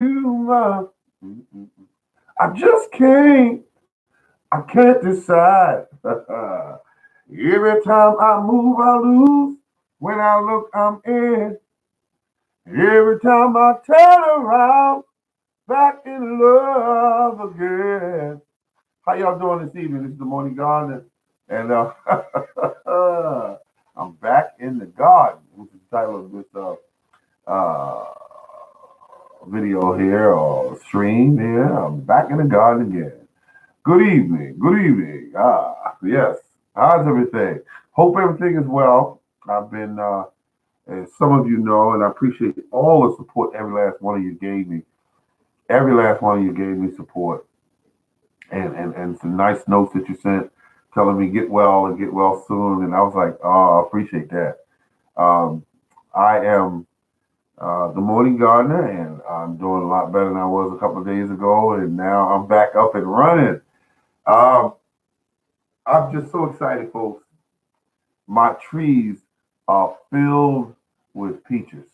my. I just can't. I can't decide. Every time I move, I lose. When I look, I'm in. Every time I turn around, back in love again. How y'all doing this evening? This is the Morning Garden, and I'm back in the garden, which is the title of this uh, video here or stream here. I'm back in the garden again. Good evening. Good evening. Yes. How's everything? Hope everything is well. I've been, as some of you know, and I appreciate all the support every last one of you gave me. Every last one of you gave me support and some nice notes that you sent telling me get well and get well soon. And I was like, oh, I appreciate that. Um, I am the morning gardener, and I'm doing a lot better than I was a couple of days ago. And now I'm back up and running. Um, I'm just so excited, folks. My trees are filled with peaches.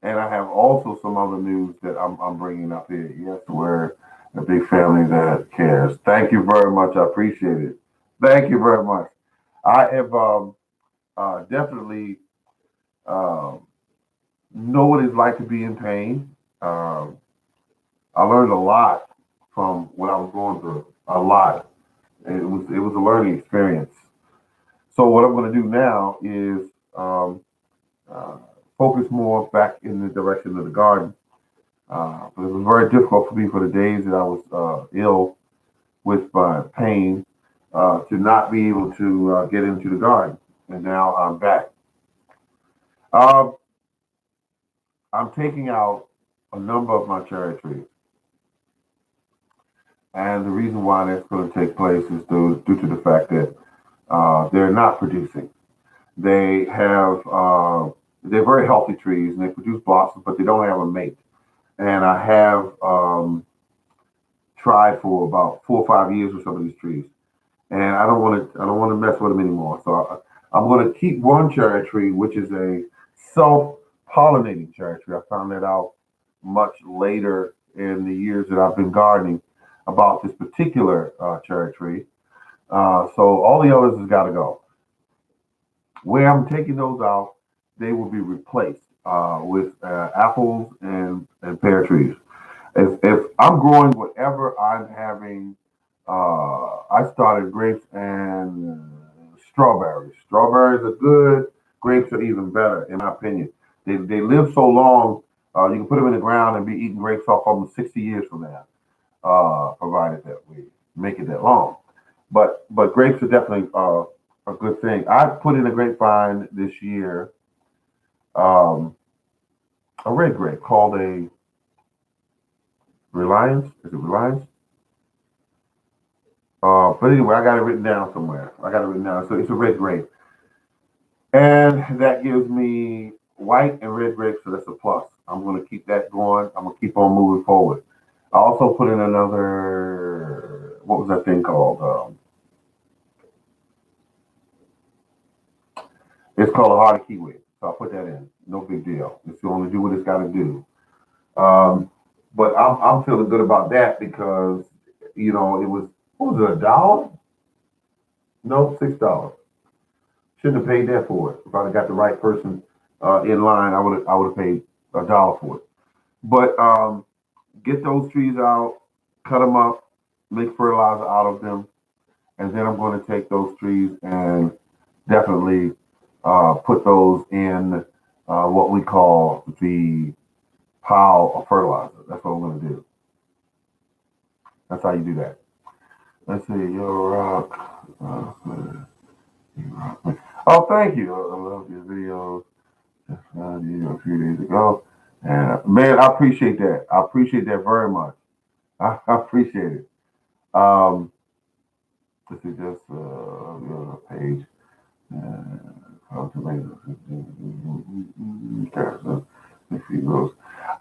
And I have also some other news that I'm bringing up here. Yes, we're a big family that cares. Thank you very much. I appreciate it. Thank you very much. I have definitely um, know what it's like to be in pain. Um, I learned a lot from what I was going through. A lot. It was a learning experience. So what I'm going to do now is uh, focus more back in the direction of the garden. But it was very difficult for me for the days that I was ill with pain to not be able to get into the garden. And now I'm back. Um, I'm taking out a number of my cherry trees. And the reason why that's going to take place is due to the fact that they're not producing. They have they're very healthy trees and they produce blossoms, but they don't have a mate. And I have tried for about 4 or 5 years with some of these trees, and I don't want to mess with them anymore. So I'm going to keep one cherry tree, which is a self-pollinating cherry tree. I found that out much later in the years that I've been gardening about this particular cherry tree. So all the others has got to go. Where I'm taking those out, they will be replaced with apples and pear trees. If I'm growing whatever I'm having, I started grapes and strawberries. Strawberries are good. Grapes are even better, in my opinion. They live so long. You can put them in the ground and be eating grapes off of them 60 years from now, provided that we make it that long. But grapes are definitely a good thing. I put in a grapevine this year, um, a red grape called a Reliance. Is it Reliance? But anyway, I got it written down somewhere. I got it written down. So it's a red grape. And that gives me white and red grapes, so that's a plus. I'm going to keep that going. I'm going to keep on moving forward. I also put in another, what was that thing called? It's called a hardy kiwi. So I put that in. No big deal. It's going to do what it's got to do. Um, but I'm feeling good about that because, it was, what was it, $1? No, $6. Shouldn't have paid that for it. If I'd have got the right person in line, I would have paid $1 for it. But get those trees out, cut them up, make fertilizer out of them, and then I'm going to take those trees and definitely put those in what we call the pile of fertilizer. That's what I'm going to do. That's how you do that. Let's see, your rock. Oh, thank you. I love your videos. A few days ago. And man, I appreciate that. I appreciate that very much. I appreciate it. Um, this is just the page. How to make it.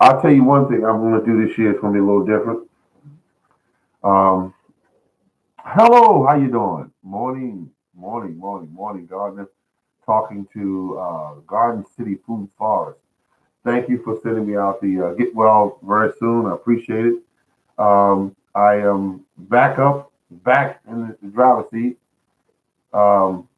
I'll tell you one thing I'm going to do this year. It's going to be a little different. Um, hello, how you doing? Morning, morning, morning, morning, gardener. Talking to Garden City Food Forest. Thank you for sending me out the get well very soon. I appreciate it. I am back in the driver's seat, um,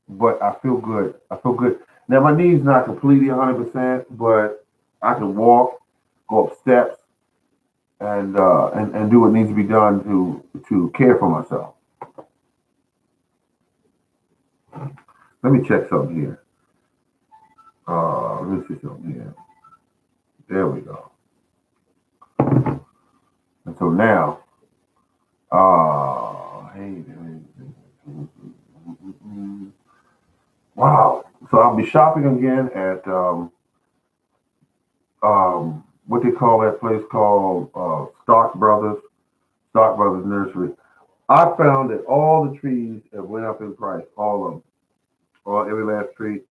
but I feel good. I feel good. Now my knee's not completely 100%, but I can walk, go up steps, and do what needs to be done to care for myself. Let me check something here. Let me see something here. There we go. And so now, hey, wow. So I'll be shopping again at what they call that place called Stock Brothers Nursery. I found that all the trees have went up in price, all of them, all every last tree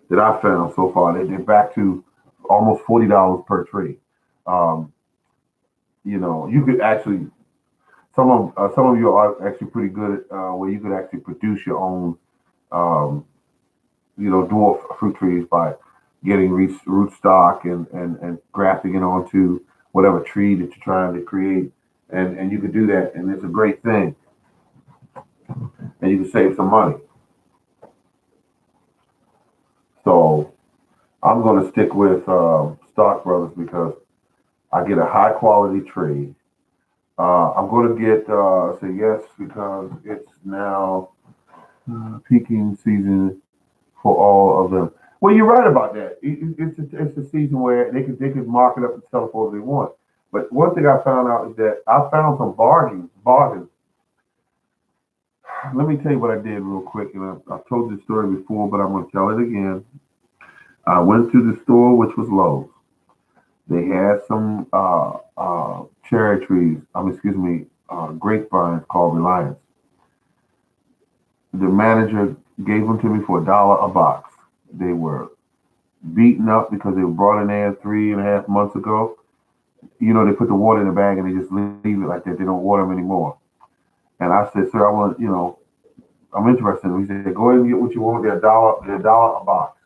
that I found so far. They're back to almost $40 per tree. Um, you could actually some of you are actually pretty good where you could actually produce your own um, dwarf fruit trees by getting root stock and grafting it onto whatever tree that you're trying to create. And you could do that, and it's a great thing, and you can save some money. So I'm going to stick with Stock Brothers because I get a high quality tree. I'm going to get say yes because it's now peaking season for all of them. Well, you're right about that. It's a season where they can mark it up and sell it for what they want. But one thing I found out is that I found some bargains. Let me tell you what I did real quick. And I've told this story before, but I'm going to tell it again. I went to the store, which was Lowe's. They had some cherry trees. Excuse me, grapevines called Reliance. The manager gave them to me for $1 a box. They were beaten up because they were brought in there 3.5 months ago. They put the water in the bag and they just leave it like that. They don't water them anymore. And I said, sir, I'm interested. He said, go ahead and get what you want. They're $1 a box.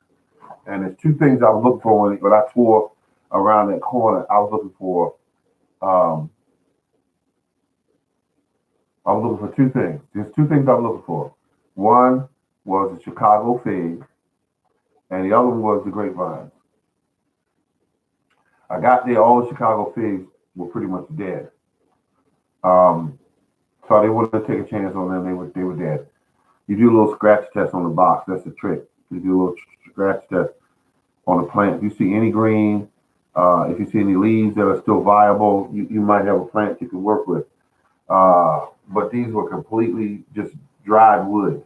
And there's two things I was looking for when I tore around that corner. Um, I was looking for two things. There's two things I was looking for. One was the Chicago fig, and the other one was the grapevine. I got there, all the Chicago figs were pretty much dead. Um, so I didn't want to take a chance on them. They were dead. You do a little scratch test on the box. That's the trick. You do a little scratch test on the plant. If you see any green, if you see any leaves that are still viable, you might have a plant you can work with. But these were completely just dried wood.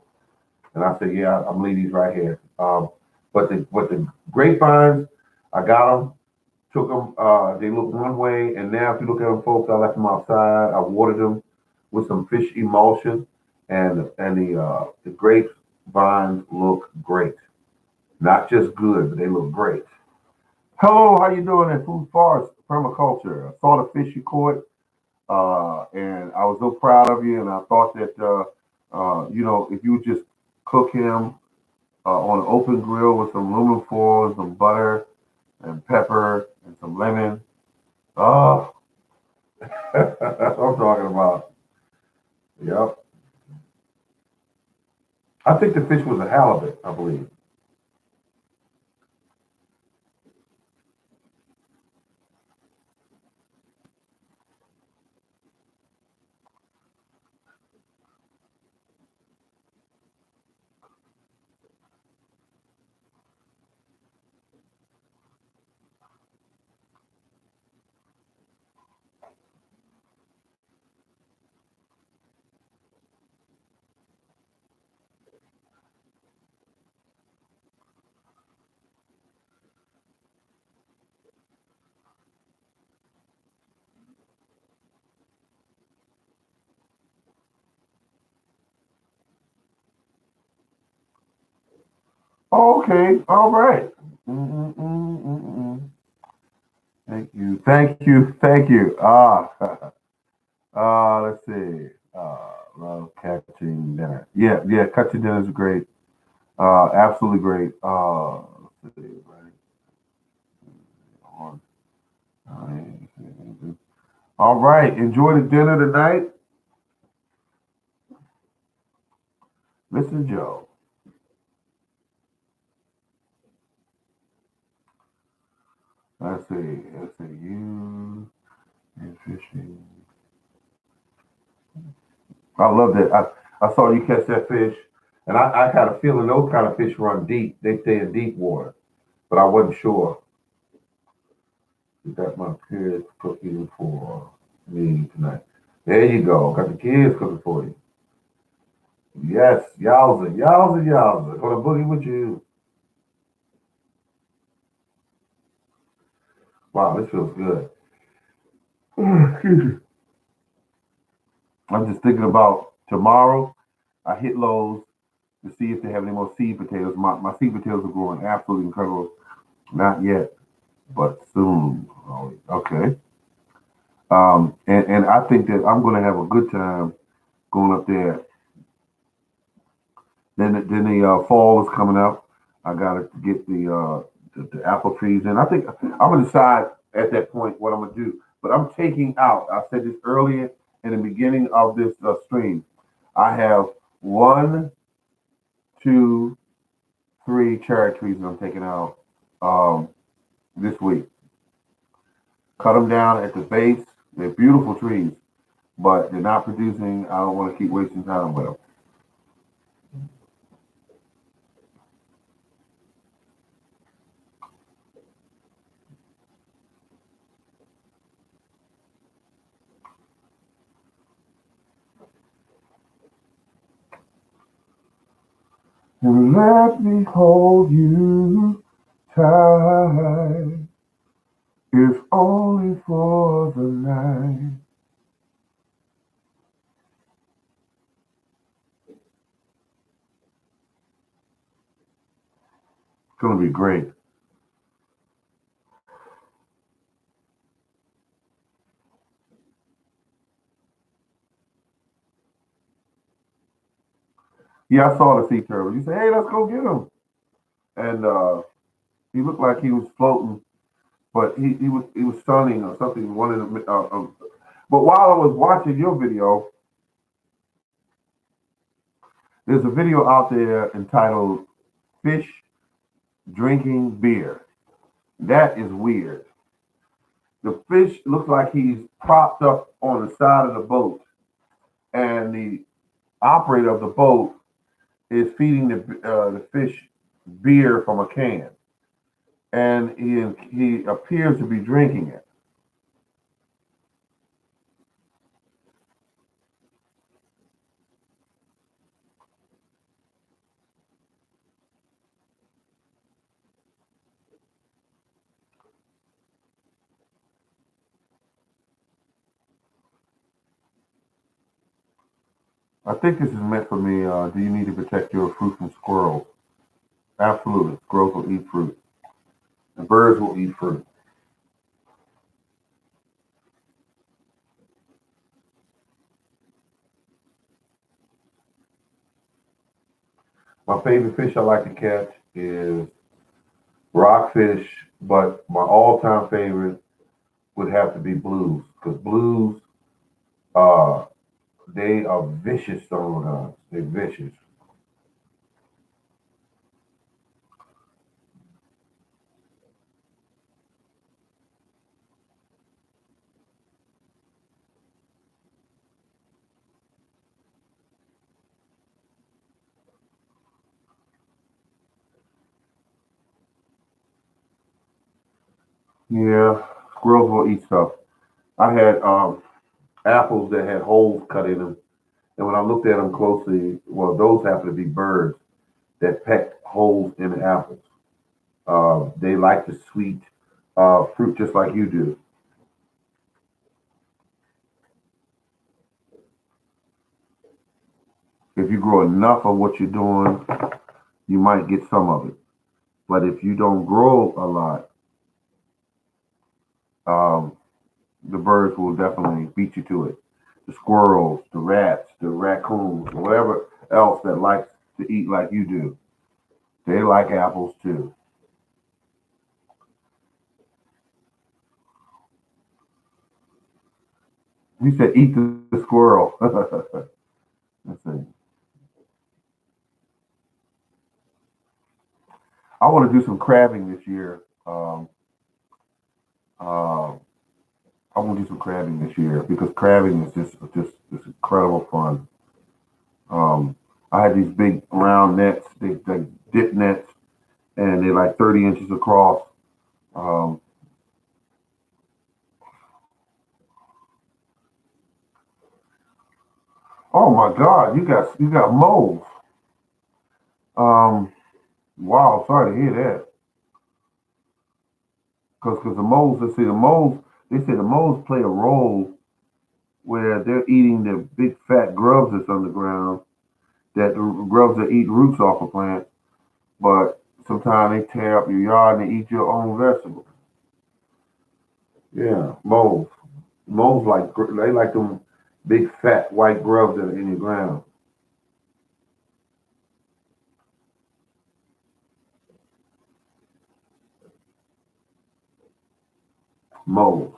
And I said, yeah, I'm leaving these right here. But the grapevines, I got them, took them. They look one way, and now if you look at them, folks, I left them outside. I watered them with some fish emulsion, and the grapevines look great. Not just good, but they look great. Hello, how you doing at Food Forest Permaculture? I saw the fish you caught, and I was so proud of you. And I thought that if you would just cook him on an open grill with some aluminum foil and some butter and pepper and some lemon. Oh, that's what I'm talking about. Yep. I think the fish was a halibut, I believe. Oh, okay. All right. Mm-mm-mm-mm-mm. Thank you. Thank you. Thank you. Let's see. Love catching dinner. Yeah, yeah, catching dinner is great. Absolutely great. Let's see, right. All right. Enjoy the dinner tonight. Mr. Joe. Let's see. Let's see. You and fishing. I love that. I saw you catch that fish, and I had a feeling those kind of fish run deep. They stay in deep water, but I wasn't sure. Got my kids cooking for me tonight. There you go. Got the kids cooking for you. Yes, yowza, yowza, yowza. Gonna boogie with you. Wow, this feels good. I'm just thinking about tomorrow. I hit Lowe's to see if they have any more seed potatoes. My seed potatoes are growing absolutely incredible. Not yet, but soon. Oh, okay. And I think that I'm going to have a good time going up there. Then the fall is coming up. I got to get the apple trees in. I think I'm going to decide at that point what I'm going to do. But I'm taking out. I said this earlier in the beginning of this stream. I have one, two, three cherry trees that I'm taking out um, this week. Cut them down at the base. They're beautiful trees, but they're not producing. I don't want to keep wasting time with them. And let me hold you tight, if only for the night. It's gonna be great. Yeah, I saw the sea turtle. You say, "Hey, let's go get him," and he looked like he was floating, but he was stunning or something. One of the but while I was watching your video, there's a video out there entitled "Fish Drinking Beer." That is weird. The fish looks like he's propped up on the side of the boat, and the operator of the boat is feeding the fish beer from a can, and he appears to be drinking it. I think this is meant for me. Do you need to protect your fruit from squirrels? Absolutely. Squirrels will eat fruit, and birds will eat fruit. My favorite fish I like to catch is rockfish, but my all-time favorite would have to be blues because blues, uh, they are vicious son of a guns. They're vicious. Yeah, squirrels will eat stuff. I had apples that had holes cut in them, and when I looked at them closely, well, those happen to be birds that peck holes in the apples. They like the sweet fruit just like you do. If you grow enough of what you're doing, you might get some of it. But if you don't grow a lot, um, the birds will definitely beat you to it. The squirrels, the rats, the raccoons, whatever else that likes to eat like you do, they like apples too. He said, "Eat the squirrel." Let's see. I want to do some crabbing this year. Uh, I want to do some crabbing this year because crabbing is just incredible fun. Um, I had these big round nets, big like dip nets, and they're like 30 inches across. Um, oh my God, you got moles. Um, wow, sorry to hear that. Because the moles, let's see, the moles, they say the moles play a role where they're eating the big fat grubs that's underground, that the grubs that eat roots off a plant, but sometimes they tear up your yard and they eat your own vegetables. Yeah, moles. Moles they like them big fat white grubs that are in your ground. Moles.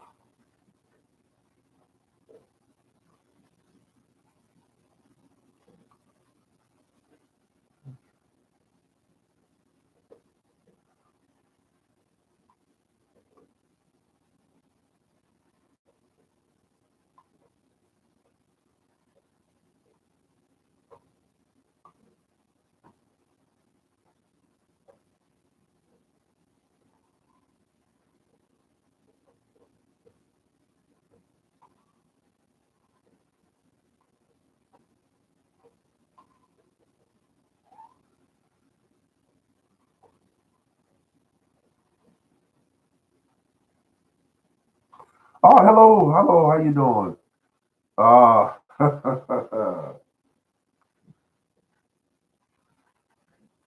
Oh, hello, hello, how you doing?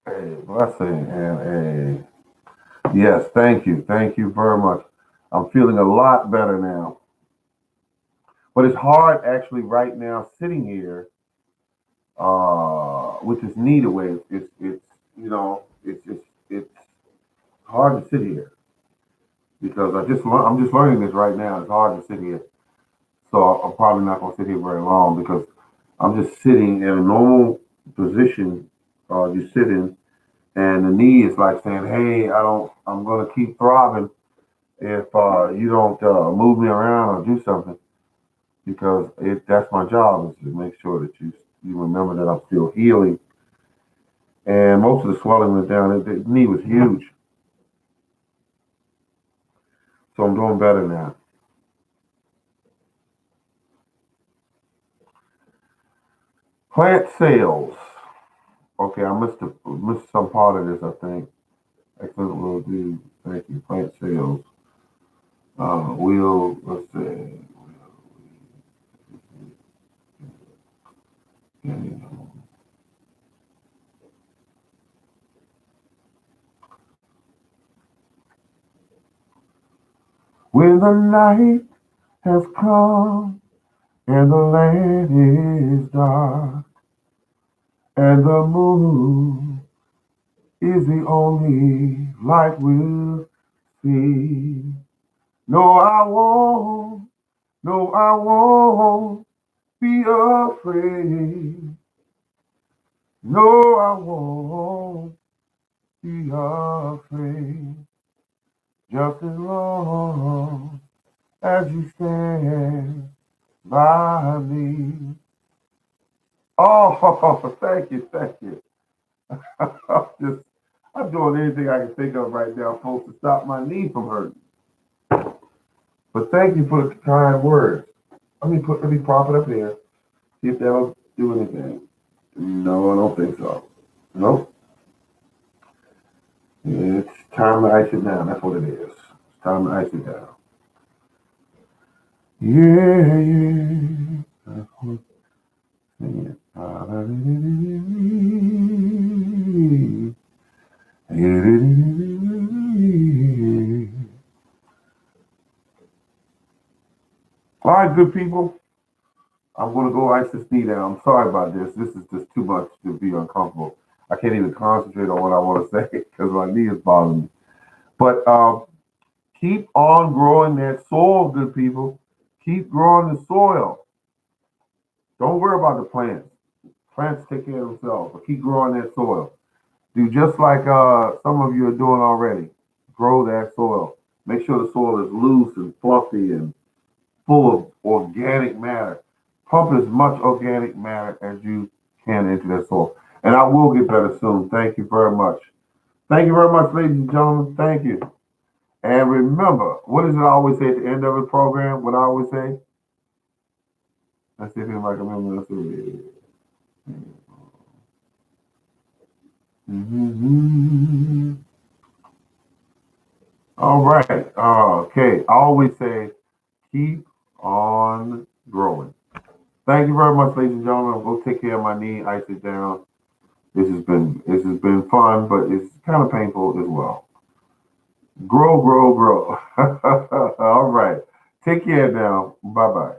Hey, blessing and yes, thank you very much. I'm feeling a lot better now, but it's hard actually right now sitting here, with this need away. It's it's hard to sit here because I'm just learning this right now. It's hard to sit here, so I'm probably not gonna sit here very long because I'm just sitting in a normal position. You sit in, and the knee is like saying, "Hey, I'm gonna keep throbbing if you don't move me around or do something because that's my job is to make sure that you remember that I'm still healing." And most of the swelling went down. The knee was huge, so I'm doing better now. Plant sales. Okay, missed some part of this. I think. Excellent will do. Thank you. Plant sales. We'll let's see. When the night has come and the land is dark and the moon is the only light we'll see. No, I won't. No, I won't be afraid. No, I won't be afraid. Just as long as you stand by me. Oh, thank you, thank you. I'm just, I'm doing anything I can think of right now, folks, to stop my knee from hurting. But thank you for the kind words. Let me prop it up here. See if that'll do anything. No, I don't think so. Nope. It's time to ice it down. That's what it is. It's time to ice it down. Yeah, yeah. That's what I'm saying. All right, good people. I'm going to go ice this knee down. I'm sorry about this. This is just too much to be uncomfortable. I can't even concentrate on what I want to say because my knee is bothering me. But keep on growing that soil, good people. Keep growing the soil. Don't worry about the plants. Plants take care of themselves, but keep growing that soil. Do just like some of you are doing already. Grow that soil. Make sure the soil is loose and fluffy and full of organic matter. Pump as much organic matter as you can into that soil. And I will get better soon. Thank you very much. Thank you very much, ladies and gentlemen. Thank you. And remember, what does it always say at the end of the program? What I always say? Let's see if anybody can remember. Let's see. Mm-hmm. All right. Okay. I always say, keep on growing. Thank you very much, ladies and gentlemen. I'll go take care of my knee, ice it down. This has been fun, but it's kind of painful as well. Grow, grow, grow. All right. Take care now. Bye bye.